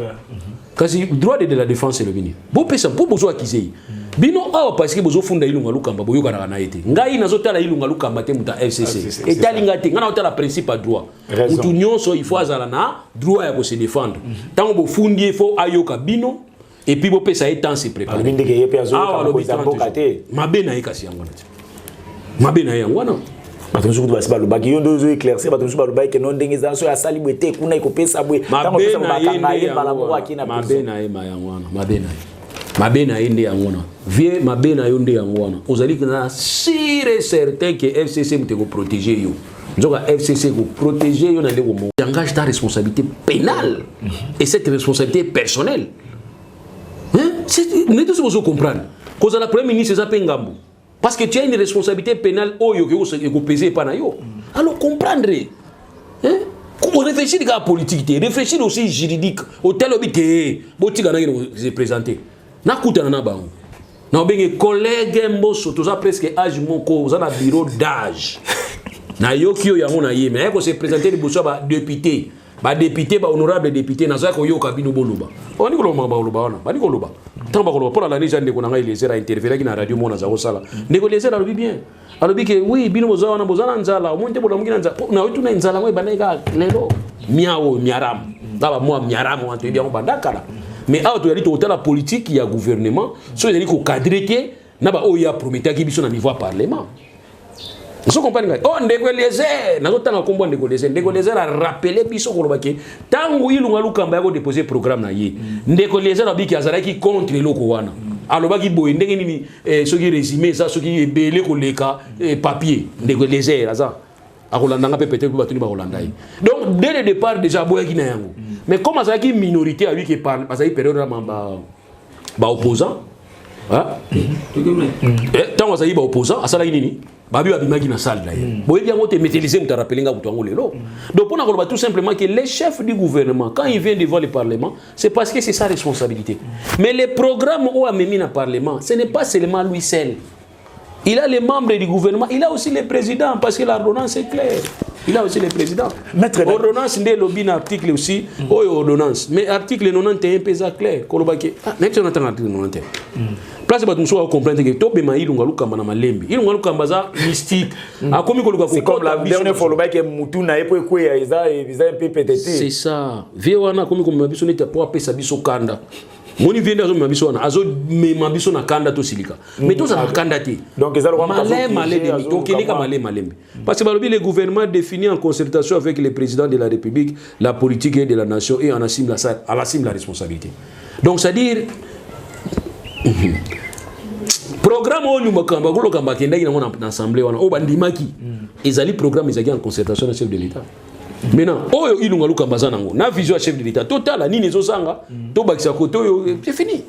Parce que le droit de la défense est le bini. Bon, pour besoin qu'ils aient. Bino parce que besoin funda ilunga lukamba boyo kana na ete ngai nazotala ilunga lukamba te muta FCC etalinga te ngana otala principe à droit mutu nyonso il faut azala na droit ya se défendre tango bo fundi il faut ayoka bino et puis bo pesa etan se préparer binde ke yepe azo ka ko zamboka te mabena ekasi yango na mabena yango na bato nsuku ba seba lobaki yo ndozo éclaircer bato nsuku ba lobaki ke non ndenge za so ya sali bwete kuna ikopesa bwe tango pesa bakanga ye bala mo akina mabena ye mayangwana mabena mabena yende yangona vie mabena yonde yangona ozali kana sûr et certain que FCC mute ko protéger yo nzoka FCC ko protéger yo na ndeko mo engage ta responsabilité pénale et cette responsabilité personnelle ne tous vous comprendre cause la premier ministre ça pengambo parce que tu as une responsabilité pénale oyo que ko peser pa na yo alors comprendre on réfléchit à la politique réfléchir aussi juridique au tel obité botika na se présenter na kutana na bango na bengi collègue mboso toza presque âge moko za na bureau d'âge na yokio yango na ye mais ko se présenter le boso ba député ba honorable député na za ko yoka bino boluba oni ko loma ba boluba wana ba ni ko loba tamba ko loba pour la légende ko na ngai les era intervenir ki na radio mona za ko sala ndeko les era lobi bien alobi ke oui bino boza wana bozana nzala omonte bola mukina nzala na wetu na nzala ngoi baneka lelo miawo miaram daba moi miaram on te bien on bandakala. Mais à tu as dit que la politique il y a gouvernement, so il dit qu'on cadrer que na ba o ya promettre qui biso na niveau parlement. Vous comprenez? Oh ndegoleze, na zotanga kombo ndegoleze a rappeler biso ko lobaki tangu ilunga lukamba yako déposer programme na ye. Ndegoleze na biki azalaki contre loko wana. Alobaki boye ndenge nini soki résumé ça soki ebele ko leka papier ndegoleze raza. Akolandanga peut-être ko batuni ba Hollande. Donc dès le départ déjà boya ki na yango. Mais comme ça qui minorité avec qui parle parce que période ba opposant hein tant ça y ba opposant à ça là nini ba bi abimaki na salle là boye bien ngote maîtriser muta rappeler nga buto ngolo lelo donc pour na tout simplement que les chefs du gouvernement quand ils viennent devant le parlement c'est parce que c'est sa responsabilité mais les programmes où a mis na parlement ce n'est pas seulement lui seul il a les membres du gouvernement il a aussi le président parce que l'ordonnance est claire. Il a aussi le président. Ordonnance de lobby article aussi, ordonnance. Mais article 91 pesa clair. Kolobaki. Next on attend article 91. Place ba tumso comprendre que to be ma ilunga lukamba na malembi. Ilunga lukamba za mystique. Akomi koluka c'est comme la dernière fois lobaki mutu na epo ekwe ya iza un peu pétété. C'est ça. Vie wana akomi comme biso neta pour apesa biso kanda. moni vient d'azo mabiso na azo mabiso na kanda to silika mais tout ça na kanda te donc ils allons malé to kelika malé parce que le gouvernement définit en concertation avec le président de la République la politique de la nation et en assume la responsabilité. Donc c'est à dire programme au Lumakamba ko lokamba kenda ina mona assemblée wana o bandimaki ezali programme ezaki en concertation avec le chef de l'État. Maintenant, oyo ilunga lukamba zanango na vision chef de l'État total nini ezosanga to bakisa koto c'est fini.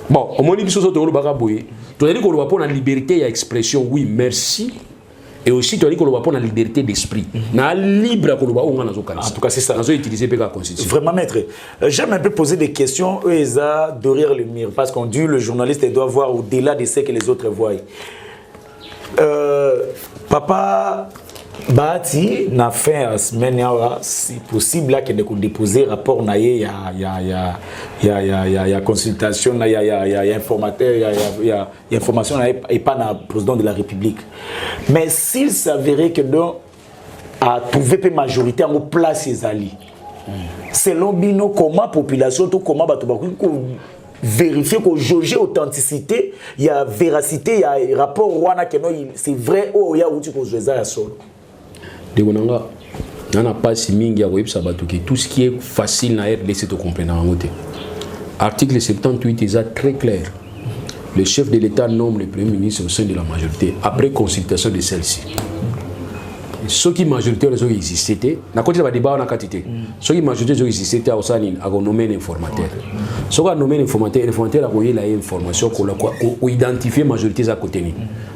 Bon, au moins biso so to lobaka boye to ali ko loba pona liberté ya expression oui merci et aussi to ali ko loba pona liberté d'esprit na libre ko loba onga nazo kanisa. En tout cas c'est ça. Nazo utiliser la constitution. Vraiment maître, j'aime un peu poser des questions eza derrière le mur parce qu'on dit le journaliste doit voir au-delà de ce que les autres voient. Papa Bati n'a fait la semaine si possible là que de déposer rapport na y a consultation il y a informateur il y a information et pas na président de la République. Mais s'il s'avérait que donc a trouvé une majorité en place les alliés. Selon Bino comment population tout comment batubaku vérifier qu'on jauge authenticité, il y a véracité, il y a rapport wana que c'est vrai ou il y a outil qu'on joue ça solo. Degonanga nana pasi mingi ya koyebisa bato ke tout ce qui est facile na RDC to comprendre en côté. Article 78 est très clair. Le chef de l'État nomme le premier ministre au sein de la majorité après consultation de celle-ci. Ceux qui majorité les autres existaient, na côté ba débat na quantité. Ceux qui majorité les autres existaient au sein a nommé un informateur. Ceux qui a nommé un informateur a envoyé la information qu'on identifier majorité à côté ni.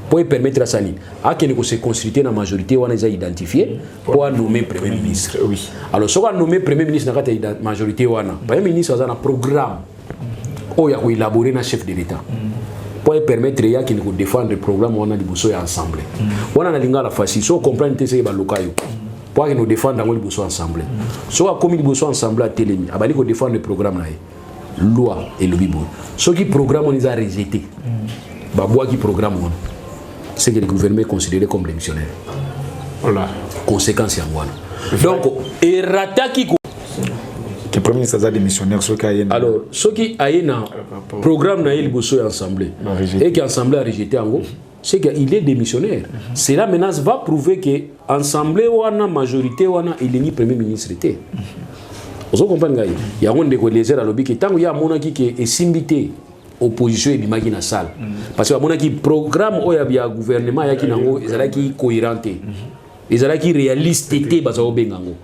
Pour permettre à Sani à que se consulter dans la majorité on a identifié pour nommer premier ministre. Oui. Alors ceux qui a nommé premier ministre na la majorité on a premier ministre a un programme où il a élaboré na chef de l'État. Pour permettre à qui nous défendre le programme on a dit bosso ensemble. On a linga la facile so comprendre que c'est ba lokayo. Pour que nous défendre dans le bosso ensemble. So a comme bosso ensemble à télémi abali ko défendre le programme là. Loi et le bibo. Ce qui programme on les a rejeté. Ba bois qui programme on. C'est que le gouvernement est considéré comme démissionnaire. Voilà. Conséquence en voilà. Donc et rataki le premier ministre a démissionnaire ce qui a alors ce qui a un programme na il bosso ensemble et qui ensemble a rejeté en gros c'est qu'il est démissionnaire. Cela menace va prouver que ensemble wana majorité wana il est ni premier ministre était. Vous comprenez gars il y a un de les à lobby que tant il y a monaki qui est simbité opposition et bimaki na salle parce que monaki programme o ya bia gouvernement ya ki nango ezala ki cohérente ezala ki réaliste té bazo bengango.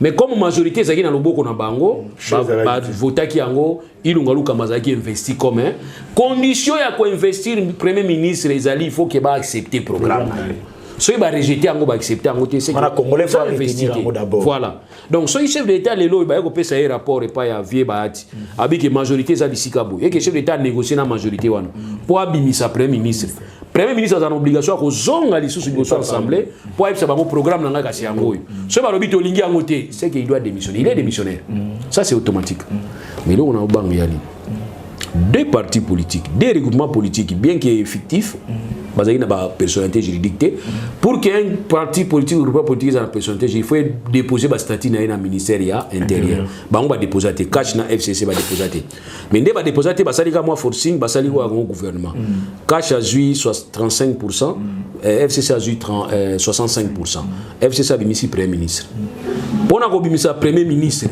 Mais comme majorité zaki na loboko na bango ba votaki yango ilunga luka mazaki investi comme condition ya ko investir premier ministre ezali il faut que ba accepter programme. So il va rejeter yango ba accepter yango té c'est que congolais faut investir d'abord. Voilà. Donc so chef de l'État lelo ba ko pesa un rapport et pas ya vie baati abi que majorité za bisikabo et que chef de l'État négocier na majorité wana pour abimisa premier ministre. Premier ministre a une obligation à zonga les sous assemblée pour avoir un programme dans la kasi yango. Ce ba lobi to lingi yango té c'est qu'il doit démissionner. Il est démissionnaire. Ça c'est automatique. Mais là on a bang yali. Deux partis politiques, deux regroupements politiques bien que fictifs, basés sur la personnalité juridique. Pour qu'un parti politique ou groupe politique ait une personnalité juridique, il faut déposer un statut dans le ministère intérieur. On va déposer un cash dans FCC va déposer. Mais on va déposer un basali comme forcing, basali comme gouvernement. Cash a joué 35%, FCC a joué 65%. FCC a bimisi premier ministre. Pour qu'on bimisa premier ministre,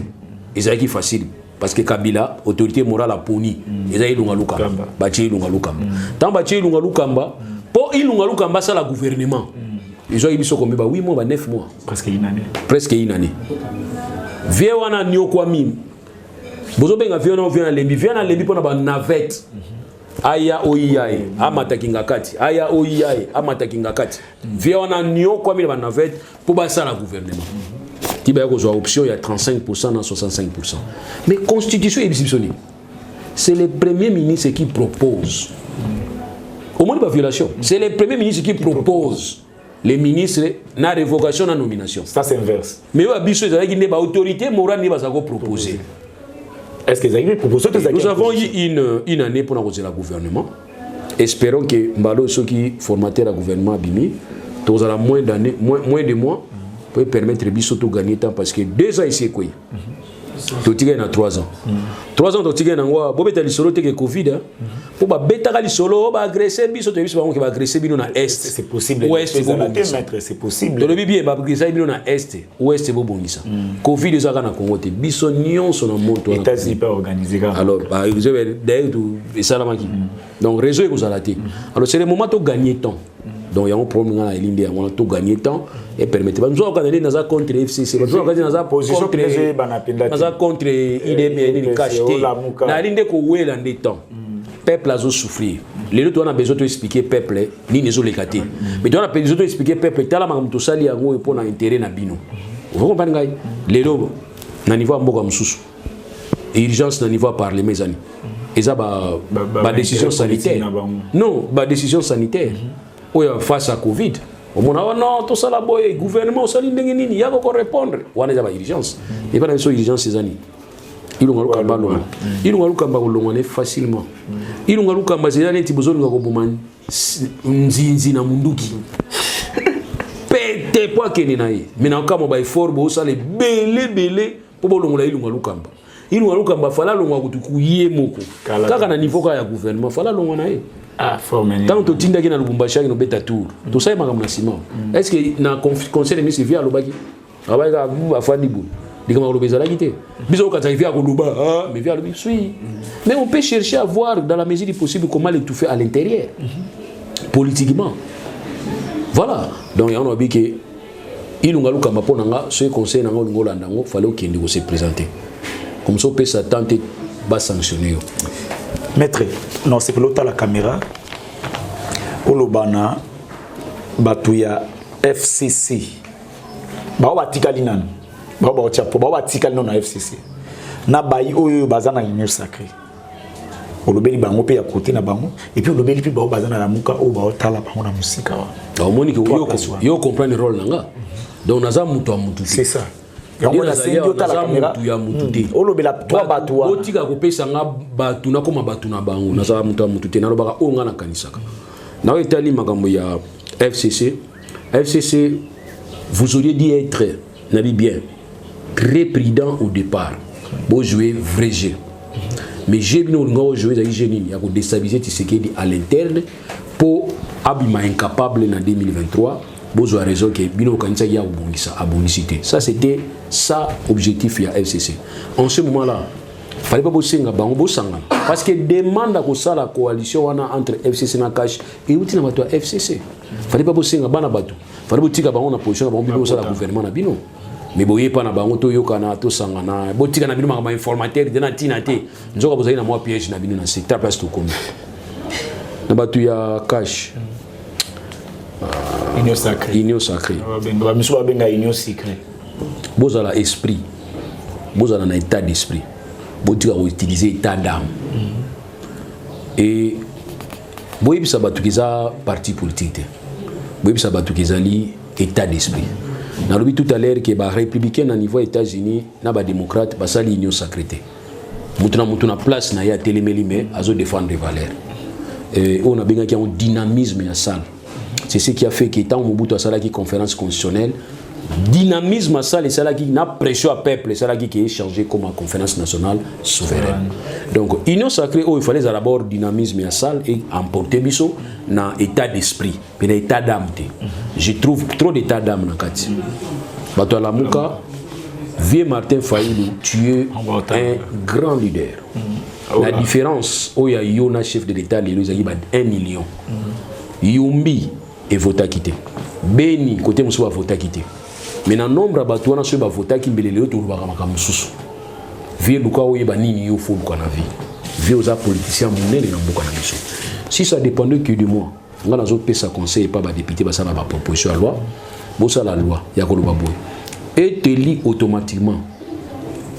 c'est facile. Parce que Kabila, autorité morale a puni. Ils ont ilunga lukamba. Bachi ilunga lukamba. Tant bachi ilunga lukamba, pour ilunga lukamba ça la gouvernement. Ils ont eu biso combien 8 mois, 9 mois. Presque une année. Presque une année. Viens wana nyokwami. Bozo benga viens na lembi pona ba navette. Aya oiyae amata kingakati. Aya oiyae amata kingakati. Viens wana nyokwami ba navette pour ba ça la gouvernement. Il y a une option, il y a 35% dans 65%. Mais la Constitution est exceptionnelle. C'est le Premier ministre qui propose. Au moins pas violation. C'est le Premier ministre qui propose. Les ministres, na révocation, na nomination. Ça c'est inverse. Mais il y a une autorité morale qui va proposer. Est-ce que vous avez proposé? Nous avons eu une année pour nous le gouvernement. Espérons que Mbalo, ceux qui formatèrent le gouvernement, nous avons moins de mois. Peut permettre de gagner temps parce que 2 ans ici quoi totika na 3 ans 3 ans totika na ngwa bobeta lisolo teke covid po ba betaka lisolo ba agresser biso to biso ba ko ba agresser bino na est c'est possible ouest maître c'est possible to le bien ba agresser bino na est ouest bo bongisa covid ezaka na Congo te biso nyonso na moto na États-Unis pas organisé alors ba je vais d'ailleurs tout salamaki donc réseau estkozala te alors c'est le moment to gagner temps donc il y a un problème dans l'Inde on a tout gagné temps et permettre nous on aller dans contre FCC nous on aller dans position contre IDM ni cache na l'Inde ko wela ndé temps peuple a souffrir les autres on a besoin de expliquer peuple ni les autres lekate mais on a besoin de expliquer peuple tala makamto sali yango pour na intérêt na bino vous comprenez ngai les lobo na niveau mboka msusu urgence na niveau parler mes amis et ça ba décision sanitaire non ba décision sanitaire face à Covid. Au moment non, tout ça là, le gouvernement, au salut il y a encore répondre. On a des urgences. Et pas une urgence ces années. Ils ont un kamba long. Ils ont un kamba long facilement. Ils ont un kamba ces années. Tu besoin de gouvernement. Nzinzi na munduki. Pete pas keni nae. Mais na kamba ba fort bo ça les belé pour bo longola ils ont un kamba. Ils ont un kamba fala longola kutuku yemoko. Kaka na niveau ka ya gouvernement fala longola nae. Ah, formellement. Tant que tu n'as pas Lubumbashi qui nous bête à tour, tout ça est magam nasimo. Est-ce que na conseil de ministre via Lubaki, abaga a fandi bou. Digama Lubeza la quitté. Biso quand il vient à Luba, ah, mais via Lubi suis. Mais on peut chercher à voir dans la mesure du possible comment l'étouffer à l'intérieur, politiquement. Voilà. Donc il y a un obi que il nous galu kama ponanga, ce conseil nanga ngolandango, fallait qu'il nous se présenter. Comme ça on peut s'attendre bas sanctionner. Maître, non, c'est que l'autre à la caméra. Olobana, Batouya, FCC. Bawa Tikalinan. Bawa Tiapo, Bawa Tikalinan na FCC. Na Bayi Oyo Bazana Union Sacrée. Olobeli Bango pe à côté na Bango. Et puis Olobeli puis Bawa Bazana la Muka ou Bawa Tala Bango na Musika. Alors, Monique, yo comprend le rôle là. Donc, on a mutu. C'est ça. On a senti la caméra. On l'a trois bateaux. On tika kopesa nga batu na koma batu na bango. Na za mutu te na lobaka o nga na kanisaka. Na etali makambo ya FCC. FCC vous auriez dit être nabi bien très prudent au départ. Bon jouer vrai jeu. Mais j'ai bien on jouer za génie ya ko déstabiliser Tshisekedi à l'interne pour abima incapable en 2023. Besoin raison que bino kanisa ya ubongisa abonicité. Ça c'était ça objectif ya FCC. En ce moment-là, fallait pas bosser nga bango bosanga parce que demande ko ça la coalition wana entre FCC na cash et outina bato FCC. Fallait pas bosser nga bana bato. Fallait botika bango na position bango bino ça la gouvernement na bino. Mais boye pa na bango to yokana to sangana botika na bino ma informateur de na tinate. Nzoka bozali na moi piège na bino na secteur place to komi. Na bato ya cash. Union sacrée. Union sacrée. Monsieur Babenga union sacrée. Vous avez l'esprit. Vous avez un état d'esprit. Vous devez utiliser état d'âme. Et vous avez un parti politique. Vous avez un état d'esprit. Nous avons dit tout à l'heure que les républicains au niveau des États-Unis, les démocrates, c'est l'union sacrée. Nous avons une place dans la télé, mais à défendre les valeurs. Et on a besoin d'un dynamisme dans la salle. C'est ce qui a fait que tant Mobutu a salaki conférence constitutionnelle, dynamisme à ça, les salaki n'a pression à peuple, les salaki qui est changé comme une conférence nationale souveraine. Donc union sacrée, il fallait d'abord dynamisme à ça et emporter biso dans état d'esprit, mais dans état d'âme. Je trouve trop d'état d'âme dans Kati. Bato la Mouka, vieux Martin Fayulu, tu es un grand leader. La différence, il y a Yona chef de l'État, il y a 1 million. Yumbi et vota quitté. Beni côté musu va vota quitté. Mais dans nombre batouana sur va vota qui mbele le to ba makam susu. Vie luka oyeba nini yo fo luka na vie. Vie aux politiciens monene na mboka na biso. Si ça dépendait que de moi, nga nazo pesa conseil pas ba député ba ça ba proposition à loi, bo ça la loi ya ko lo baboy. Et te lit automatiquement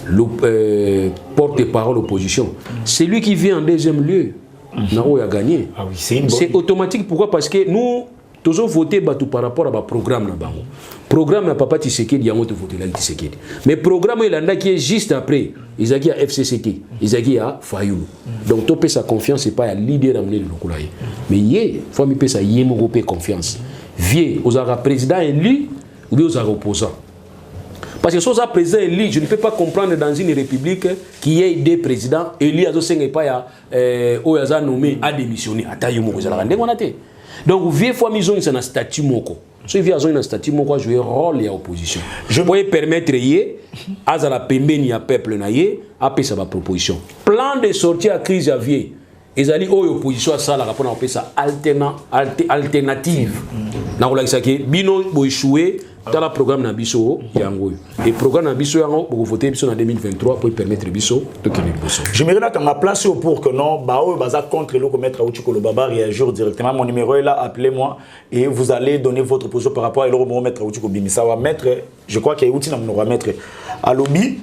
le porte-parole opposition. C'est lui qui vient en deuxième lieu. Nao a gagné. Ah oui, c'est automatique. Pourquoi? Parce que nous, toujours voté par rapport à un programme. Le programme n'a pas Tshisekedi, il y a un autre voté là Tshisekedi. Mais le programme qui est juste après, il y a FCCT, il y a Fayoulou. Donc, tu peux sa confiance, c'est pas un leader amené de l'Okulaï. Mais il faut que ça y ait confiance. Vieux, aux président élu ou bien aux opposants. Parce que si on a président élu, je ne peux pas comprendre dans une république qu'il y ait des présidents élus à ce pas à nommé à démissionner. Donc, vieux fois, ils ont un statut moko. Si vous avez un statut moko, jouer rôle et opposition. Je peux permettre à la pembeni à peuple naïe à payer sa proposition. Plan de sortie à crise à vie. Ils allaient aux oppositions à ça, la rapport à ça alternative. Na rola isaki bino bo échouer dans le programme Nabiso yango. Et programme Nabiso yango pour voter en 2023 pour permettre Biso de gagner Biso. Je me rends à ma place pour que non bao baza contre le commettre Aouti Kolobaba réagir directement. Mon numéro est là, appelez-moi et vous allez donner votre position par rapport à l'euro mettre Aouti Kobimisa va mettre, je crois qu'il y a Aouti na va mettre à lobby.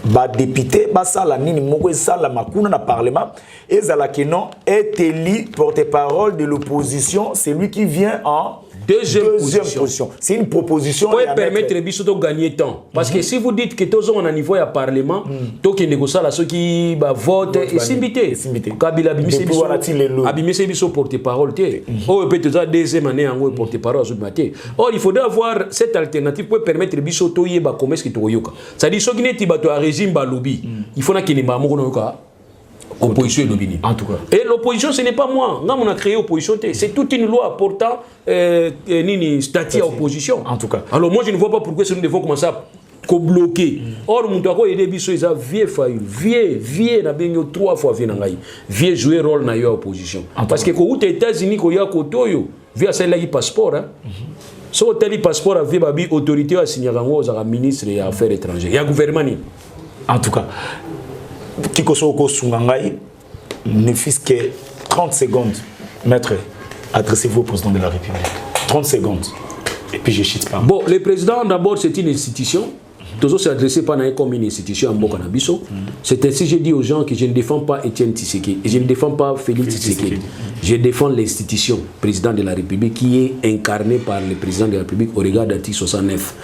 Ba député basala nini moko esala makuna na parlement ezala que non est élu porte-parole de l'opposition, c'est lui qui vient en deuxième position. C'est une proposition pour permettre Biso de gagner temps parce que si vous dites que tous on a niveau à parlement to qui négocie là ceux qui ba vote et simbité Kabila Bimise Biso porte-parole té oh peut-être deuxième année en porte-parole sur maté. Or il faudrait avoir cette alternative pour permettre Biso to yeba commerce qui to yoka. Ça dit ceux qui n'est pas to régime ba lobby il faut na que les mamoko no ka opposition et lobby. En tout cas. Et l'opposition, ce n'est pas moi. On a créé l'opposition. C'est toute une loi portant statut à opposition. En tout cas. Alors moi, je ne vois pas pourquoi nous devons commencer à bloquer. Or, nous avons aidé Biso, ils ont vieux, na benyo 3 fois vieux jouer rôle dans l'opposition. Parce que quand aux États-Unis, quand il y a kotoyo, via celle-là qui passeport. Si vous avez passeport, vous avez autorité à signer un ministre des Affaires étrangères. Il y a gouvernement. En tout cas. Kikosoko Sungangai, ne fût-ce que 30 secondes. Maître, adressez-vous au président de la République. 30 secondes. Et puis je ne chite pas. Bon, le président, d'abord, c'est une institution. Toujours s'adresser pas comme une institution en Bokanabiso. C'est ainsi que je dis aux gens que je ne défends pas Étienne Tshisekedi et je ne défends pas Félix Tshisekedi. Je défends l'institution, président de la République, qui est incarné par le président de la République au regard d'article 69.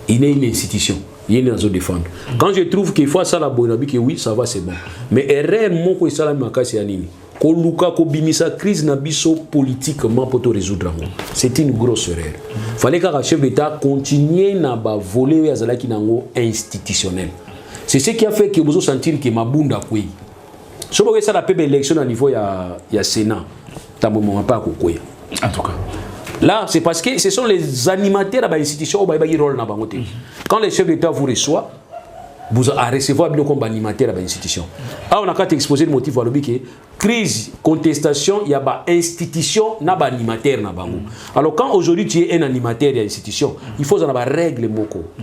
Il est une institution. Il y a une défendre. Quand je trouve qu'il faut ça la bonne que oui, ça va, c'est bon. Mais erreur, mon ko ça la makasi anini. Ko luka ko bimisa crise na biso politiquement pour te résoudre. C'est une grosse erreur. Fallait qu'un chef d'État continue na ba voler azala ki nango institutionnel. C'est ce qui a fait que vous sentir que mabunda kwe. Si vous voyez ça la PB élection à niveau ya Sénat, tambo mo pas ko kwe. En tout cas. Là, c'est parce que ce sont les animateurs de l'institution qui ont un rôle. Quand le chef d'État vous reçoit, vous recevez comme animateur de l'institution. Alors, on a qu'à exposer le motif à l'objet que crise, contestation, il y a une institution, il y a un animateur. Alors, quand aujourd'hui tu es un animateur de l'institution, il faut avoir des règles,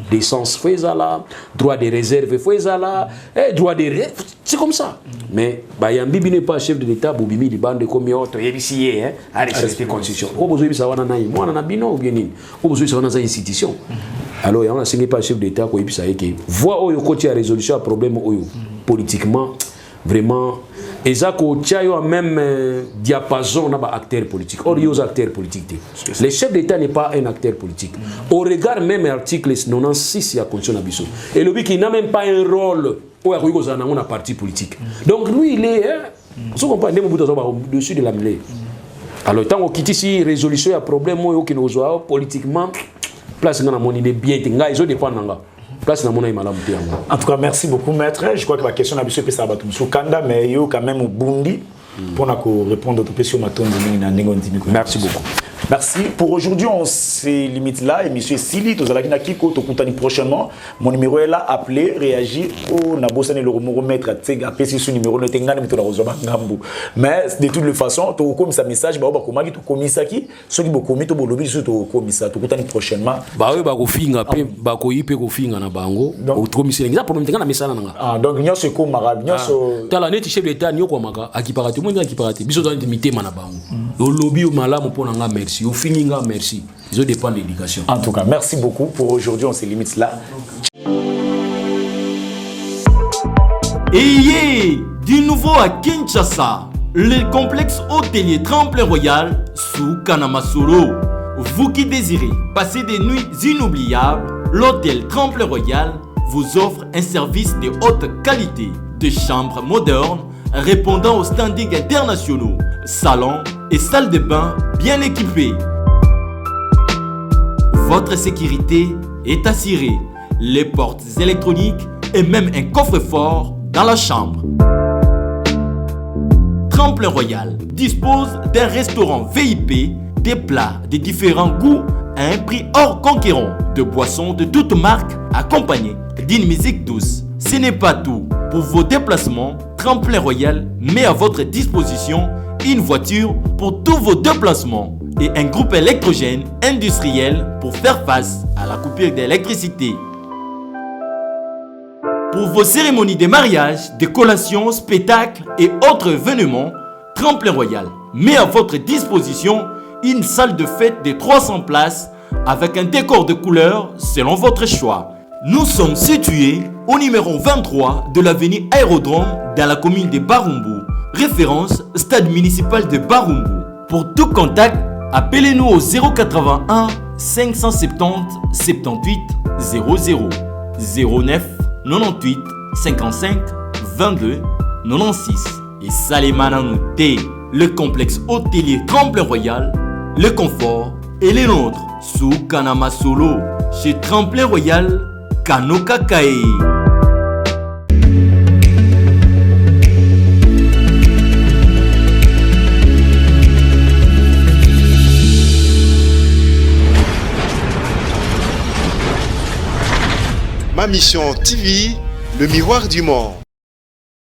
décence, droit de réserve, droit de réserve, c'est comme ça. Mais Bayambi n'est pas chef de l'État, Boubimi, il bande comme autre, il y a à respecter la constitution. Au besoin de savoir, moi, on a bino ou bien au besoin de savoir dans une institution. Alors, il y a un pas chef d'État qui dit que voit où il y a une résolution à problème politiquement, vraiment. Et ça, il y a même diapason dans les acteurs politiques. Or, il y a des acteurs politiques. Le chef d'État n'est pas un acteur politique. Au regard même de l'article 96 de la Constitution d'Abisso. Et le qui n'a même pas un rôle où il y a un parti politique. Donc, lui, il est. Vous comprenez, au-dessus de la mêlée. Alors, tant qu'il y a ici résolution à problème politiquement, place dans mon idée bien, ils ont dépend place dans mon en tout cas, merci beaucoup, maître. Je crois que la question n'a pas été ça sur Kanda, mais il y a quand même au Bundi pour répondre à toutes les questions. Merci beaucoup. Merci. Pour aujourd'hui, on se limite là. Et monsieur Sili, tu as Kiko, tu as prochainement. Mon numéro est là. Appelez, réagissez. Oh, na bossé le remettre à Tseg. Appelez ce numéro. Ne t'engage mais tu l'as reçu. Mais de toutes les façons, tu as comme ça message. Bah, comment tu commis ça qui? Ceux qui ont commis, tu as lobby, tu as commis ça. Tu as prochainement. Bah oui, bah finga, bah ko yipe ko finga na bango. Au commis ça. Exact problème. T'engage na message na. Ah donc nyo se ko marabe, nyo so. T'as la net chef d'État nyo ko maka. Akiparate, moi akiparate. Biso doit limiter mana bango. Au lobby au malamu pour nga merci. Au fininga merci. Ils dépendent de l'éducation. En tout cas, merci beaucoup. Pour aujourd'hui, on se limite là. Et du nouveau à Kinshasa, le complexe hôtelier Tremplin Royal sous Kanamasoro. Vous qui désirez passer des nuits inoubliables, l'hôtel Tremplin Royal vous offre un service de haute qualité, de chambres modernes répondant aux standards internationaux, salons et salles de bain bien équipées. Votre sécurité est assurée les portes électroniques et même un coffre-fort dans la chambre. Tremplin Royal dispose d'un restaurant VIP, des plats de différents goûts à un prix hors conquérant, de boissons de toutes marques accompagnées d'une musique douce. Ce n'est pas tout. Pour vos déplacements, Tremplin Royal met à votre disposition une voiture pour tous vos déplacements et un groupe électrogène industriel pour faire face à la coupure d'électricité. Pour vos cérémonies de mariage, de collations, spectacles et autres événements, Tremplin Royal met à votre disposition une salle de fête de 300 places avec un décor de couleurs selon votre choix. Nous sommes situés au numéro 23 de l'avenue Aérodrome dans la commune de Barumbu. Référence stade municipal de Barumbu. Pour tout contact, appelez-nous au 081 570 78 00 09 98 55 22 96. Et Salimana Nouté, le complexe hôtelier Tremplin Royal, le confort et les nôtres sous Kanama Solo chez Tremplin Royal Kanoka Kae. Ma mission TV, le miroir du monde.